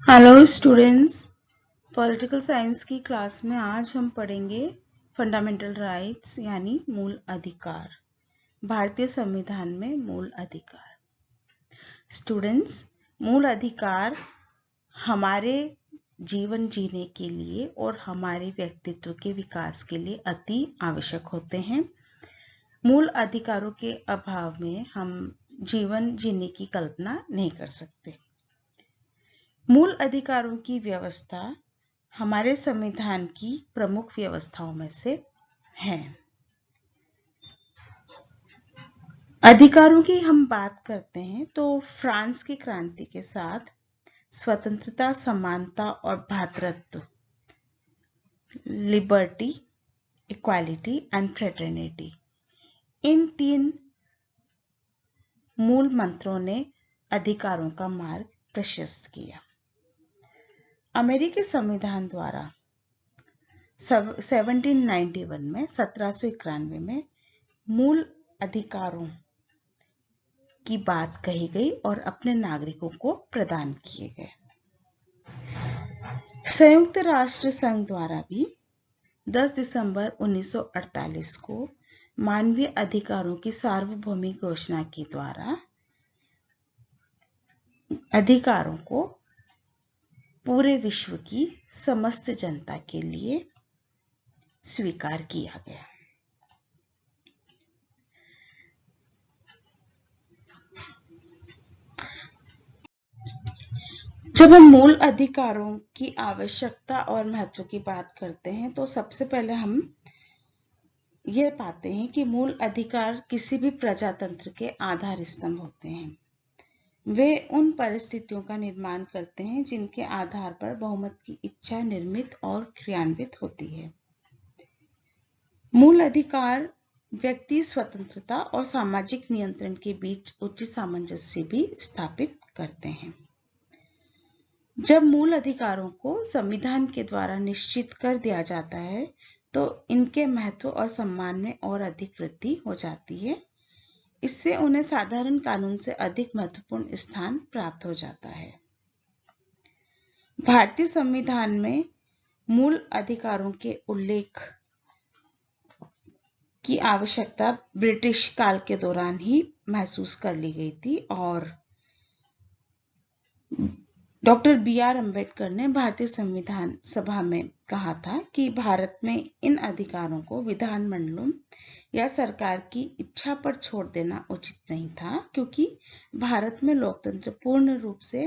Hello students, political science की class में आज हम पढ़ेंगे फंडामेंटल राइट्स यानी मूल अधिकार। भारतीय संविधान में मूल अधिकार। स्टूडेंट्स, मूल अधिकार हमारे जीवन जीने के लिए और हमारे व्यक्तित्व के विकास के लिए अति आवश्यक होते हैं। मूल अधिकारों के अभाव में हम जीवन जीने की कल्पना नहीं कर सकते। मूल अधिकारों की व्यवस्था हमारे संविधान की प्रमुख व्यवस्थाओं में से है। अधिकारों की हम बात करते हैं तो फ्रांस की क्रांति के साथ स्वतंत्रता, समानता और भ्रातृत्व, लिबर्टी, इक्वालिटी एंड फ्रेटर्निटी, इन 3 मूल मंत्रों ने अधिकारों का मार्ग प्रशस्त किया। अमेरिकी संविधान द्वारा 1791 में 1791 में मूल अधिकारों की बात कही गई और अपने नागरिकों को प्रदान किए गए। संयुक्त राष्ट्र संघ द्वारा भी 10 दिसंबर 1948 को मानवीय अधिकारों की सार्वभौमिक घोषणा के द्वारा अधिकारों को पूरे विश्व की समस्त जनता के लिए स्वीकार किया गया। जब हम मूल अधिकारों की आवश्यकता और महत्व की बात करते हैं तो सबसे पहले हम यह पाते हैं कि मूल अधिकार किसी भी प्रजातंत्र के आधार स्तंभ होते हैं। वे उन परिस्थितियों का निर्माण करते हैं जिनके आधार पर बहुमत की इच्छा निर्मित और क्रियान्वित होती है। मूल अधिकार व्यक्ति स्वतंत्रता और सामाजिक नियंत्रण के बीच उचित सामंजस्य भी स्थापित करते हैं। जब मूल अधिकारों को संविधान के द्वारा निश्चित कर दिया जाता है तो इनके महत्व और सम्मान में और अधिक वृद्धि हो जाती है। इससे उन्हें साधारण कानून से अधिक महत्वपूर्ण स्थान प्राप्त हो जाता है। भारतीय संविधान में मूल अधिकारों के उल्लेख की आवश्यकता ब्रिटिश काल के दौरान ही महसूस कर ली गई थी और डॉक्टर बी.आर. अम्बेडकर ने भारतीय संविधान सभा में कहा था कि भारत में इन अधिकारों को विधानमंडलों या सरकार की इच्छा पर छोड़ देना उचित नहीं था, क्योंकि भारत में लोकतंत्र पूर्ण रूप से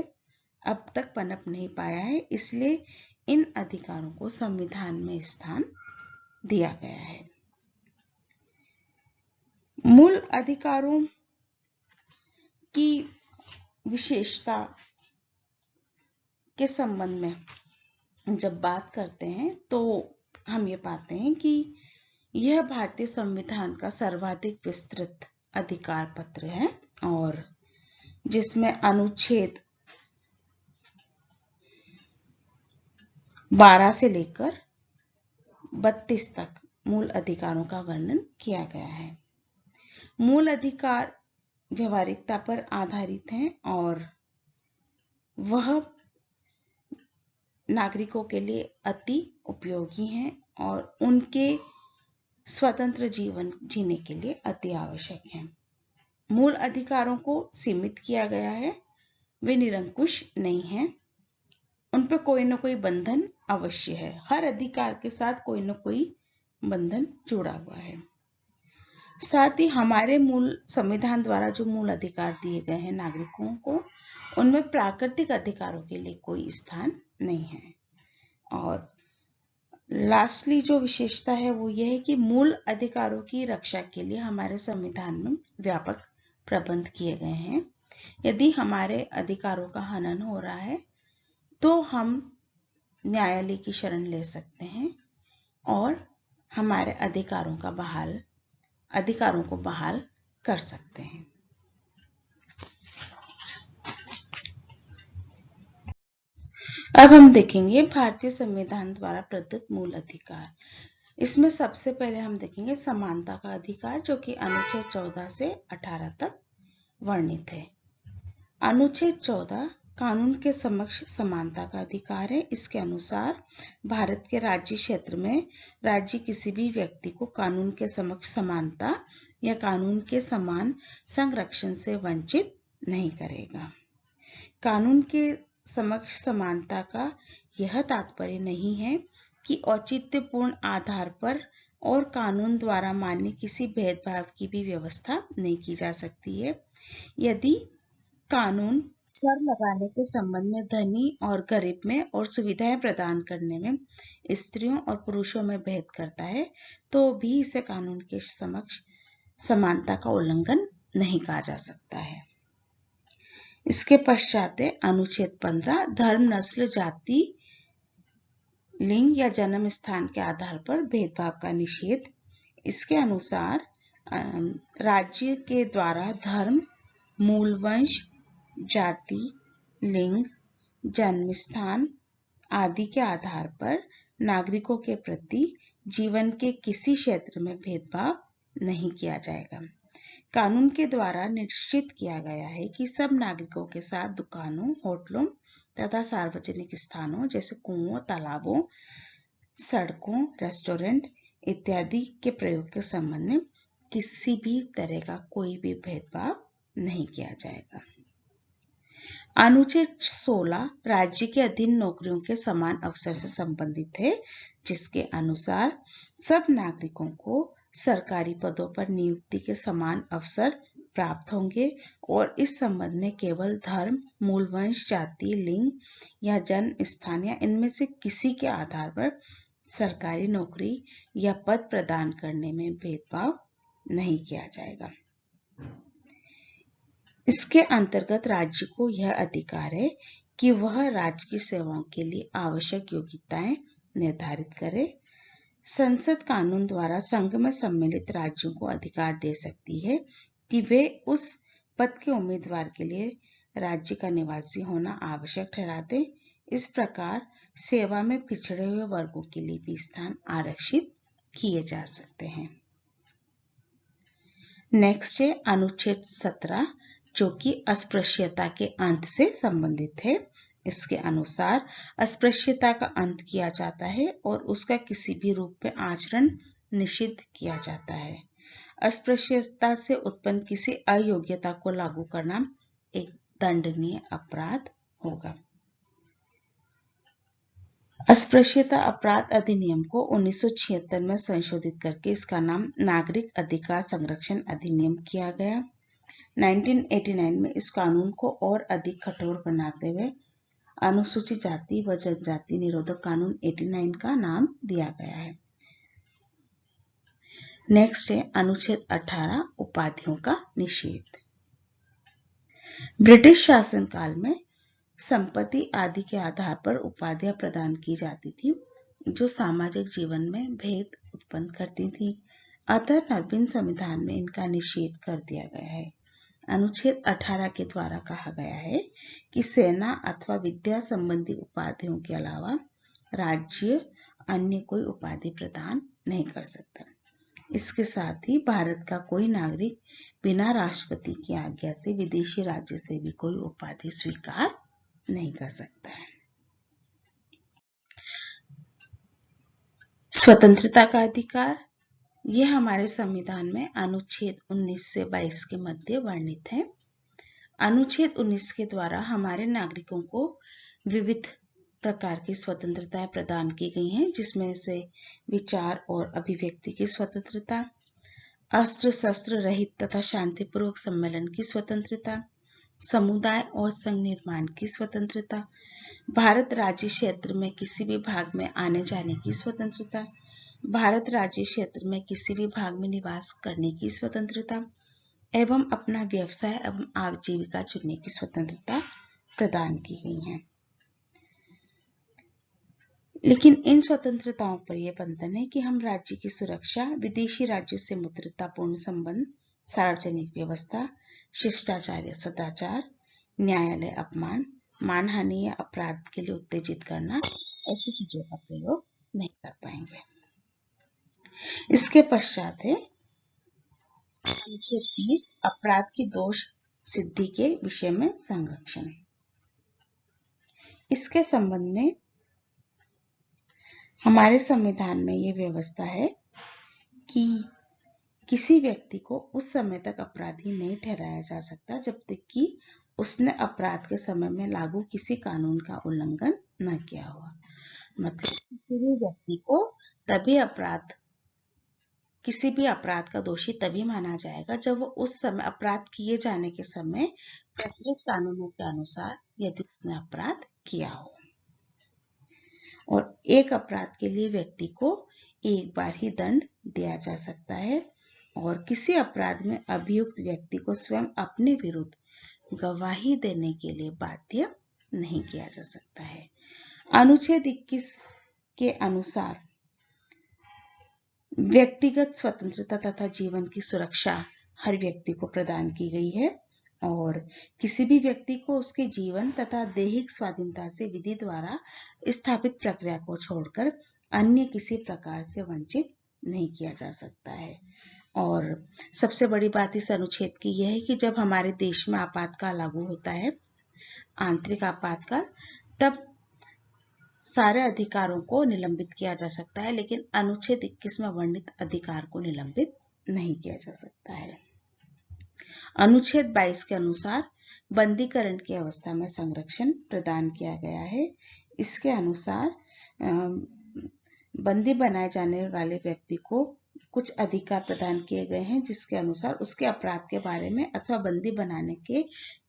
अब तक पनप नहीं पाया है। इसलिए इन अधिकारों को संविधान में स्थान दिया गया है। मूल अधिकारों की विशेषता के संबंध में जब बात करते हैं तो हम ये पाते हैं कि यह भारतीय संविधान का सर्वाधिक विस्तृत अधिकार पत्र है और जिसमें अनुच्छेद 12 से लेकर 32 तक मूल अधिकारों का वर्णन किया गया है। मूल अधिकार व्यवहारिकता पर आधारित हैं और वह नागरिकों के लिए अति उपयोगी हैं और उनके स्वतंत्र जीवन जीने के लिए अति आवश्यक हैं। मूल अधिकारों को सीमित किया गया है, वे निरंकुश नहीं हैं, उन पर कोई न कोई बंधन अवश्य है। हर अधिकार के साथ कोई न कोई बंधन जुड़ा हुआ है। साथ ही हमारे मूल संविधान द्वारा जो मूल अधिकार दिए गए हैं नागरिकों को, उनमें प्राकृतिक अधिकारों के लिए कोई स्थान नहीं है। और लास्टली जो विशेषता है वो यह है कि मूल अधिकारों की रक्षा के लिए हमारे संविधान में व्यापक प्रबंध किए गए हैं। यदि हमारे अधिकारों का हनन हो रहा है तो हम न्यायालय की शरण ले सकते हैं और हमारे अधिकारों को बहाल कर सकते हैं। अब हम देखेंगे भारतीय संविधान द्वारा प्रदत्त मूल अधिकार। इसमें सबसे पहले हम देखेंगे समानता का अधिकार, जो कि अनुच्छेद 14 से 18 तक वर्णित है। अनुच्छेद 14 कानून के समक्ष समानता का अधिकार है। इसके अनुसार भारत के राज्य क्षेत्र में राज्य किसी भी व्यक्ति को कानून के समक्ष समानता या कानून के समान संरक्षण से वंचित नहीं करेगा। कानून के समक्ष समानता का यह तात्पर्य नहीं है कि औचित्यपूर्ण आधार पर और कानून द्वारा मान्य किसी भेदभाव की भी व्यवस्था नहीं की जा सकती है। यदि कानून कर लगाने के संबंध में धनी और गरीब में और सुविधाएं प्रदान करने में स्त्रियों और पुरुषों में भेद करता है तो भी इसे कानून के समक्ष समानता का उल्लंघन नहीं कहा जा सकता है। इसके पश्चात है अनुच्छेद 15 धर्म, नस्ल, जाति, लिंग या जन्म स्थान के आधार पर भेदभाव का निषेध। इसके अनुसार राज्य के द्वारा धर्म, मूल वंश, जाति, लिंग, जन्म स्थान आदि के आधार पर नागरिकों के प्रति जीवन के किसी क्षेत्र में भेदभाव नहीं किया जाएगा। कानून के द्वारा निश्चित किया गया है कि सब नागरिकों के साथ दुकानों, होटलों तथा सार्वजनिक स्थानों जैसे कुओं, तालाबों, सड़कों, रेस्टोरेंट इत्यादि के प्रयोग के संबंध में किसी भी तरह का कोई भी भेदभाव नहीं किया जाएगा। अनुच्छेद 16 राज्य के अधीन नौकरियों के समान अवसर से संबंधित है, जिसके अनुसार सब नागरिकों को सरकारी पदों पर नियुक्ति के समान अवसर प्राप्त होंगे और इस संबंध में केवल धर्म, मूल वंश, जाति, लिंग या जन्म स्थान या इनमें से किसी के आधार पर सरकारी नौकरी या पद प्रदान करने में भेदभाव नहीं किया जाएगा। इसके अंतर्गत राज्य को यह अधिकार है कि वह राज्य की सेवाओं के लिए आवश्यक योग्यताएं निर्धारित करे। संसद कानून द्वारा संघ में सम्मिलित राज्यों को अधिकार दे सकती है कि वे उस पद के उम्मीदवार के लिए राज्य का निवासी होना आवश्यक ठहरा दे। इस प्रकार सेवा में पिछड़े हुए वर्गों के लिए भी स्थान आरक्षित किए जा सकते हैं। नेक्स्ट है अनुच्छेद 17 जो कि अस्पृश्यता के अंत से संबंधित है। इसके अनुसार अस्पृश्यता का अंत किया जाता है और उसका किसी भी रूप में आचरण निषिद्ध किया जाता है। अस्पृश्यता से उत्पन्न किसी अयोग्यता को लागू करना एक दंडनीय अपराध होगा। अस्पृश्यता अपराध अधिनियम को 1976 में संशोधित करके इसका नाम नागरिक अधिकार संरक्षण अधिनियम किया गया। 1989 में इस कानून को और अधिक कठोर बनाते हुए अनुसूचित जाति व जनजाति निरोधक कानून 89 का नाम दिया गया है। नेक्स्ट है अनुच्छेद 18 उपाधियों का निषेध। ब्रिटिश शासन काल में संपत्ति आदि के आधार पर उपाधियां प्रदान की जाती थी जो सामाजिक जीवन में भेद उत्पन्न करती थी। अतः नवीन संविधान में इनका निषेध कर दिया गया है। अनुच्छेद 18 के द्वारा कहा गया है कि सेना अथवा विद्या संबंधी उपाधियों के अलावा राज्य अन्य कोई उपाधि प्रदान नहीं कर सकता। इसके साथ ही भारत का कोई नागरिक बिना राष्ट्रपति की आज्ञा से विदेशी राज्य से भी कोई उपाधि स्वीकार नहीं कर सकता है। स्वतंत्रता का अधिकार यह हमारे संविधान में अनुच्छेद 19 से 22 के मध्य वर्णित है। अनुच्छेद 19 के द्वारा हमारे नागरिकों को विविध प्रकार की स्वतंत्रताएं प्रदान की गई हैं, जिसमें से विचार और अभिव्यक्ति की स्वतंत्रता, अस्त्र शस्त्र रहित तथा शांतिपूर्वक सम्मेलन की स्वतंत्रता, समुदाय और संघ निर्माण की स्वतंत्रता, भारत राज्य क्षेत्र में किसी भी भाग में आने जाने की स्वतंत्रता, भारत राज्य क्षेत्र में किसी भी भाग में निवास करने की स्वतंत्रता एवं अपना व्यवसाय एवं आजीविका चुनने की स्वतंत्रता प्रदान की गई है। लेकिन इन स्वतंत्रताओं पर यह बंधन है कि हम राज्य की सुरक्षा, विदेशी राज्यों से मित्रतापूर्ण संबंध, सार्वजनिक व्यवस्था, शिष्टाचार या सदाचार, न्यायालय अपमान, मानहानि या अपराध के लिए उत्तेजित करना ऐसी चीजों का प्रयोग नहीं कर पाएंगे। इसके पश्चात है अनुच्छेद 30 अपराध की दोष सिद्धि के विषय में संरक्षण। इसके संबंध में हमारे संविधान में ये व्यवस्था है कि किसी व्यक्ति को उस समय तक अपराधी नहीं ठहराया जा सकता जब तक कि उसने अपराध के समय में लागू किसी कानून का उल्लंघन न किया हुआ। मतलब किसी भी व्यक्ति को किसी भी अपराध का दोषी तभी माना जाएगा जब वो उस समय अपराध किए जाने के समय प्रचलित कानूनों के अनुसार यदि उसने अपराध किया हो। और एक अपराध के लिए व्यक्ति को एक बार ही दंड दिया जा सकता है और किसी अपराध में अभियुक्त व्यक्ति को स्वयं अपने विरुद्ध गवाही देने के लिए बाध्य नहीं किया जा सकता है। अनुच्छेद 21 के अनुसार व्यक्तिगत स्वतंत्रता तथा जीवन की सुरक्षा हर व्यक्ति को प्रदान की गई है और किसी भी व्यक्ति को उसके जीवन तथा दैहिक स्वाधीनता से विधि द्वारा स्थापित प्रक्रिया को छोड़कर अन्य किसी प्रकार से वंचित नहीं किया जा सकता है। और सबसे बड़ी बात इस अनुच्छेद की यह है कि जब हमारे देश में आपातकाल लागू होता है, आंतरिक आपातकाल, तब सारे अधिकारों को निलंबित किया जा सकता है, लेकिन अनुच्छेद 21 में वर्णित अधिकार को निलंबित नहीं किया जा सकता है। अनुच्छेद 22 के अनुसार बंदीकरण की अवस्था में संरक्षण प्रदान किया गया है। इसके अनुसार बंदी बनाए जाने वाले व्यक्ति को कुछ अधिकार प्रदान किए गए हैं, जिसके अनुसार उसके अपराध के बारे में अथवा बंदी बनाने के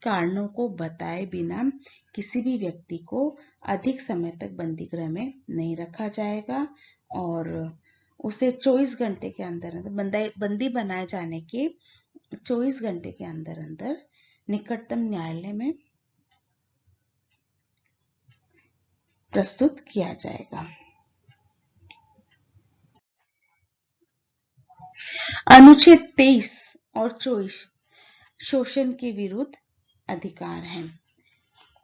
कारणों को बताए बिना किसी भी व्यक्ति को अधिक समय तक बंदी गृह में नहीं रखा जाएगा और उसे 24 घंटे के अंदर बंदी बनाए जाने के 24 घंटे के अंदर निकटतम न्यायालय में प्रस्तुत किया जाएगा। अनुच्छेद 23 और 24 शोषण के विरुद्ध अधिकार हैं।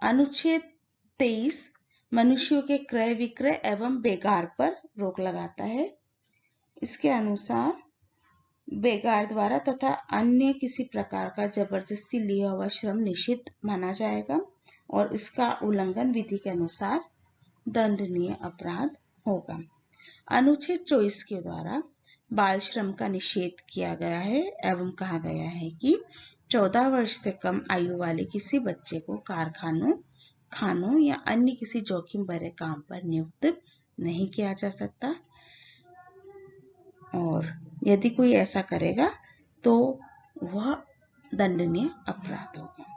अनुच्छेद 23 मनुष्यों के क्रय विक्रय एवं बेगार पर रोक लगाता है। इसके अनुसार बेगार द्वारा तथा अन्य किसी प्रकार का जबरदस्ती लिया हुआ श्रम निषिद्ध माना जाएगा और इसका उल्लंघन विधि के अनुसार दंडनीय अपराध होगा। अनुच्छेद 24 के द्वारा बाल श्रम का निषेध किया गया है एवं कहा गया है कि 14 वर्ष से कम आयु वाले किसी बच्चे को कारखानों, खानों या अन्य किसी जोखिम भरे काम पर नियुक्त नहीं किया जा सकता और यदि कोई ऐसा करेगा तो वह दंडनीय अपराध होगा।